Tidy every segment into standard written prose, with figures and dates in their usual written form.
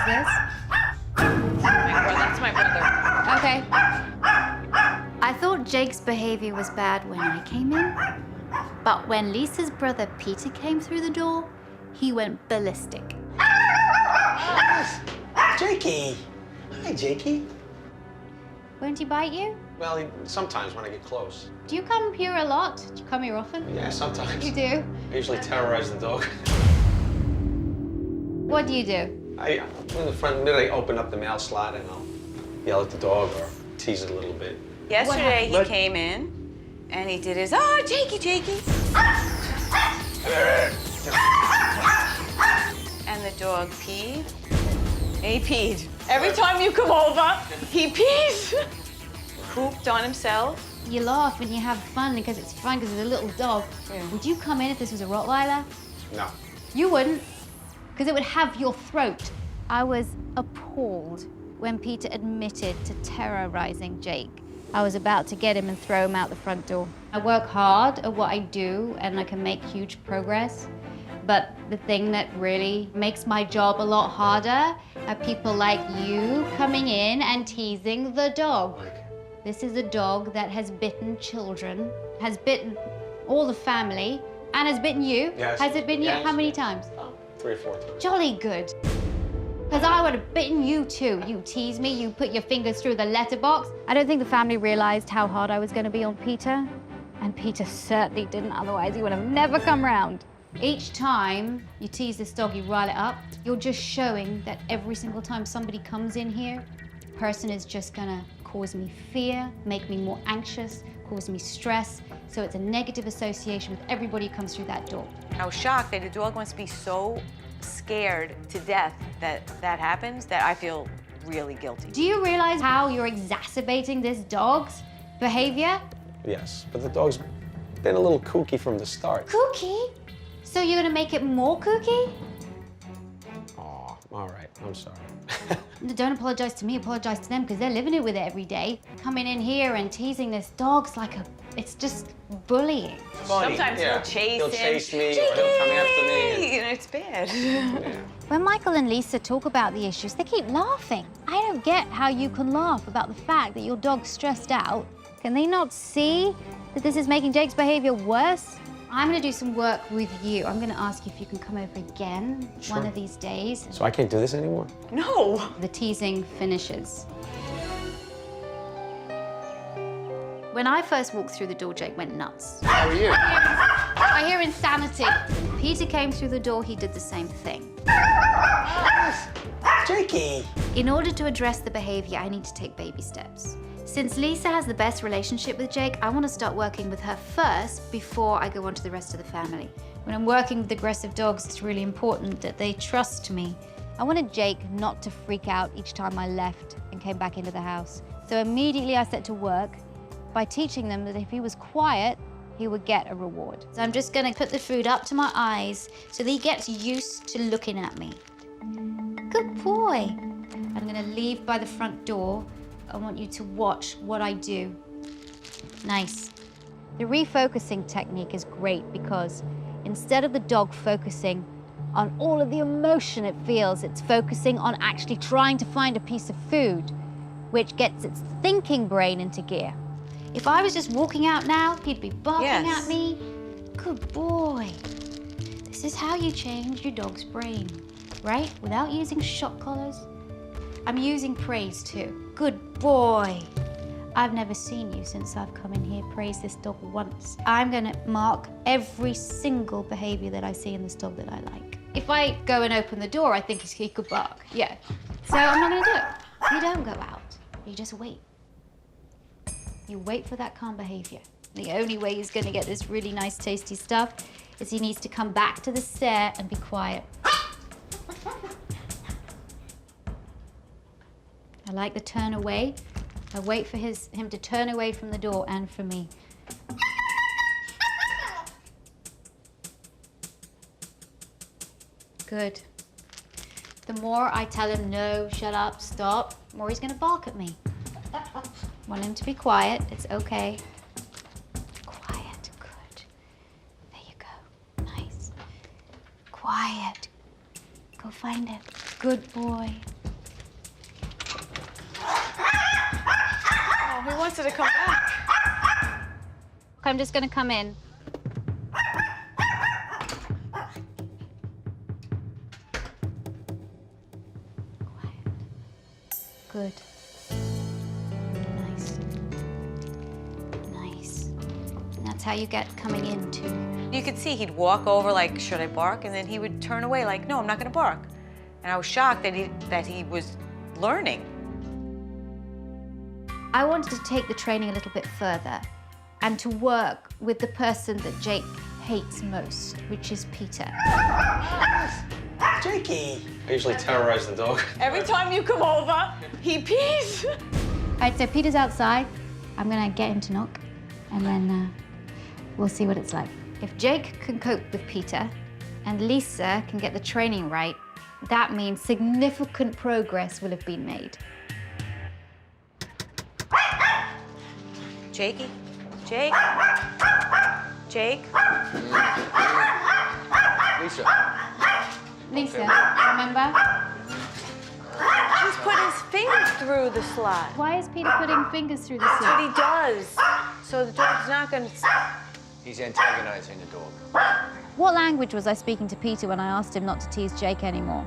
this? That's my brother. Okay. I thought Jake's behavior was bad when I came in, but when Lisa's brother Peter came through the door, he went ballistic. Jakey. Hi, Jakey. Won't he bite you? Well, sometimes when I get close. Do you come here a lot? Do you come here often? Yeah, sometimes. You do? I usually terrorize the dog. What do you do? In the front minute, I open up the mail slot and I'll yell at the dog or tease it a little bit. Yesterday he came in and he did his, Jakey, Jakey. And the dog peed. He peed. Every time you come over, he pees. Pooped on himself. You laugh and you have fun because it's fun because it's a little dog. Yeah. Would you come in if this was a Rottweiler? No. You wouldn't, because it would have your throat. I was appalled when Peter admitted to terrorizing Jake. I was about to get him and throw him out the front door. I work hard at what I do and I can make huge progress. But the thing that really makes my job a lot harder are people like you coming in and teasing the dog. This is a dog that has bitten children, has bitten all the family, and has bitten you. Yes. Has it bitten you? Yes. How many times? 3 or 4 times. Jolly good. Because I would have bitten you too. You tease me, you put your fingers through the letterbox. I don't think the family realized how hard I was going to be on Peter. And Peter certainly didn't, otherwise he would have never come round. Each time you tease this dog, you rile it up, you're just showing that every single time somebody comes in here, the person is just gonna cause me fear, make me more anxious, cause me stress. So it's a negative association with everybody who comes through that door. I was shocked that the dog must be so scared to death that that happens that I feel really guilty. Do you realize how you're exacerbating this dog's behavior? Yes, but the dog's been a little kooky from the start. Kooky? So you're gonna make it more kooky? Aw, all right, I'm sorry. Don't apologize to me, apologize to them because they're living it with it every day. Coming in here and teasing this dog's like it's just bullying. Funny, Sometimes yeah. he'll chase He'll him. chase me or he'll come after me. And it's bad. Yeah. When Michael and Lisa talk about the issues, they keep laughing. I don't get how you can laugh about the fact that your dog's stressed out. Can they not see that this is making Jake's behavior worse? I'm gonna do some work with you. I'm gonna ask you if you can come over again one of these days. So I can't do this anymore? No. The teasing finishes. When I first walked through the door, Jake went nuts. How are you? I hear insanity. Peter came through the door, he did the same thing. Jakey. In order to address the behavior, I need to take baby steps. Since Lisa has the best relationship with Jake, I want to start working with her first before I go on to the rest of the family. When I'm working with aggressive dogs, it's really important that they trust me. I wanted Jake not to freak out each time I left and came back into the house. So immediately I set to work by teaching them that if he was quiet, he would get a reward. So I'm just gonna put the food up to my eyes so that he gets used to looking at me. Good boy. I'm gonna leave by the front door. I want you to watch what I do. Nice. The refocusing technique is great because instead of the dog focusing on all of the emotion it feels, it's focusing on actually trying to find a piece of food, which gets its thinking brain into gear. If I was just walking out now, he'd be barking at me. Good boy. This is how you change your dog's brain, right? Without using shock collars. I'm using praise too. Good boy. I've never seen you since I've come in here praise this dog once. I'm gonna mark every single behavior that I see in this dog that I like. If I go and open the door, I think he could bark, yeah. So I'm not gonna do it. You don't go out, you just wait. You wait for that calm behavior. The only way he's gonna get this really nice tasty stuff is he needs to come back to the stair and be quiet. I like the turn away. I wait for him to turn away from the door and from me. Good. The more I tell him no, shut up, stop, the more he's gonna bark at me. Want him to be quiet, it's okay. Quiet, good. There you go, nice. Quiet, go find it. Good boy. wants her to come back. I'm just gonna come in. Good. Nice. Nice. And that's how you get coming in, too. You could see he'd walk over like, should I bark? And then he would turn away like, no, I'm not gonna bark. And I was shocked that he was learning. I wanted to take the training a little bit further and to work with the person that Jake hates most, which is Peter. Jakey! I usually terrorize the dog. Every time you come over, he pees. All right, so Peter's outside. I'm gonna get him to knock, and then we'll see what it's like. If Jake can cope with Peter and Lisa can get the training right, that means significant progress will have been made. Jakey? Jake? Jake? Lisa, remember? He's put his fingers through the slot. Why is Peter putting fingers through the That's slot? what he does. So the dog's not gonna... He's antagonizing the dog. What language was I speaking to Peter when I asked him not to tease Jake anymore?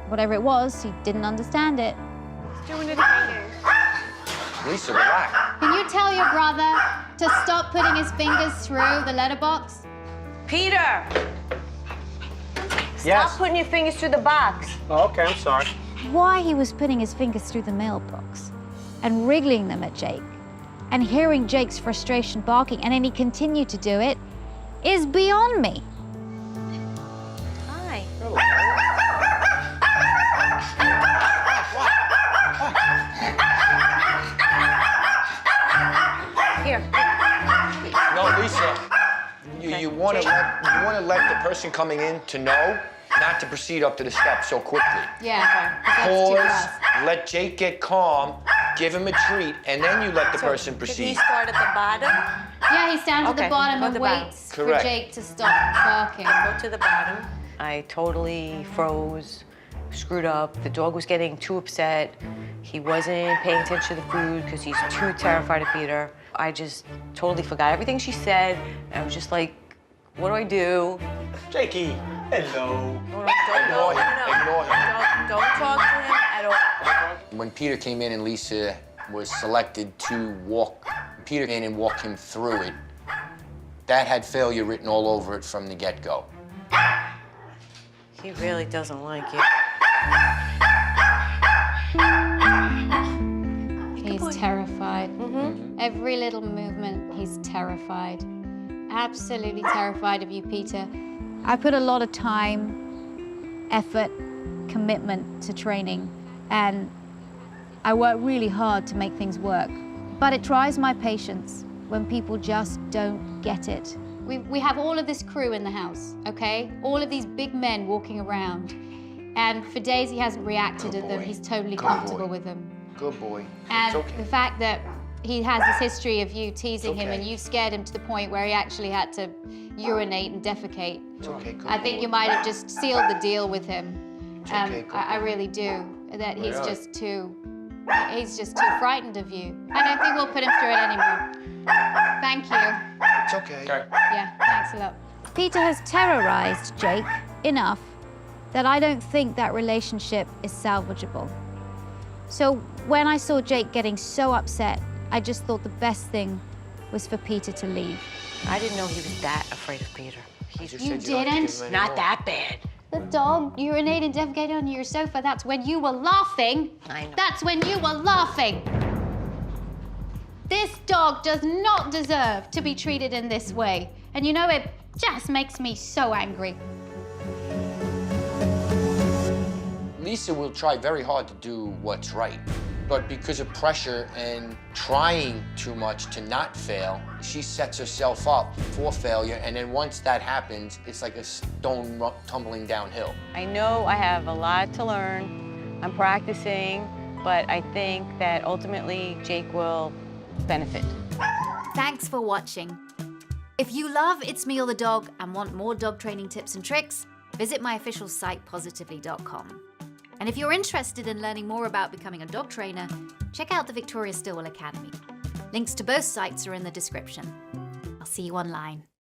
Whatever it was, he didn't understand it. He's doing it again. Lisa, relax. Can you tell your brother to stop putting his fingers through the letterbox? Peter! Yes. Stop putting your fingers through the box. Oh, okay, I'm sorry. Why he was putting his fingers through the mailbox and wriggling them at Jake and hearing Jake's frustration barking, and then he continued to do it, is beyond me. Hi. Here. No, Lisa, you want to let the person coming in to know not to proceed up to the steps so quickly. Yeah. Pause, let Jake get calm, give him a treat, and then you let the person Did he proceed. start at the bottom? Yeah, he stands at Okay, the bottom go and to the bottom. waits Correct. for Jake to stop barking. Go to the bottom. I totally froze, screwed up. The dog was getting too upset. He wasn't paying attention to the food because he's too terrified of Peter. I just totally forgot everything she said. I was just like, what do I do? Jakey, hello. No, Ignore him, ignore him. Don't talk to him at all. When Peter came in and Lisa was selected to walk Peter in and walk him through it, that had failure written all over it from the get-go. He really doesn't like it. He's terrified. Every little movement, he's terrified. Absolutely terrified of you, Peter. I put a lot of time, effort, commitment to training, and I work really hard to make things work. But it tries my patience when people just don't get it. We have all of this crew in the house, okay? All of these big men walking around. And for days he hasn't reacted to them. boy. He's totally Good comfortable boy. with them. Good boy. And It's okay. the fact that he has this history of you teasing him okay. and you scared him to the point where he actually had to urinate and defecate. It's okay, good I think boy. you might have just sealed the deal with him. It's okay, good I really do. That he's Really? he's just too frightened of you. I don't think we'll put him through it anymore. Thank you. It's okay. Yeah, thanks a lot. Peter has terrorized Jake enough that I don't think that relationship is salvageable. So when I saw Jake getting so upset, I just thought the best thing was for Peter to leave. I didn't know he was that afraid of Peter. He's Just You said don't have to didn't? give him any not more. that bad. The dog urinated and defecated on your sofa. That's when you were laughing. I know. That's when you were laughing. This dog does not deserve to be treated in this way. And you know, it just makes me so angry. Lisa will try very hard to do what's right, but because of pressure and trying too much to not fail, she sets herself up for failure, and then once that happens, it's like a stone tumbling downhill. I know I have a lot to learn. I'm practicing, but I think that ultimately Jake will benefit. Thanks for watching. If you love It's Me or the Dog and want more dog training tips and tricks, visit my official site, positively.com. And if you're interested in learning more about becoming a dog trainer, check out the Victoria Stilwell Academy. Links to both sites are in the description. I'll see you online.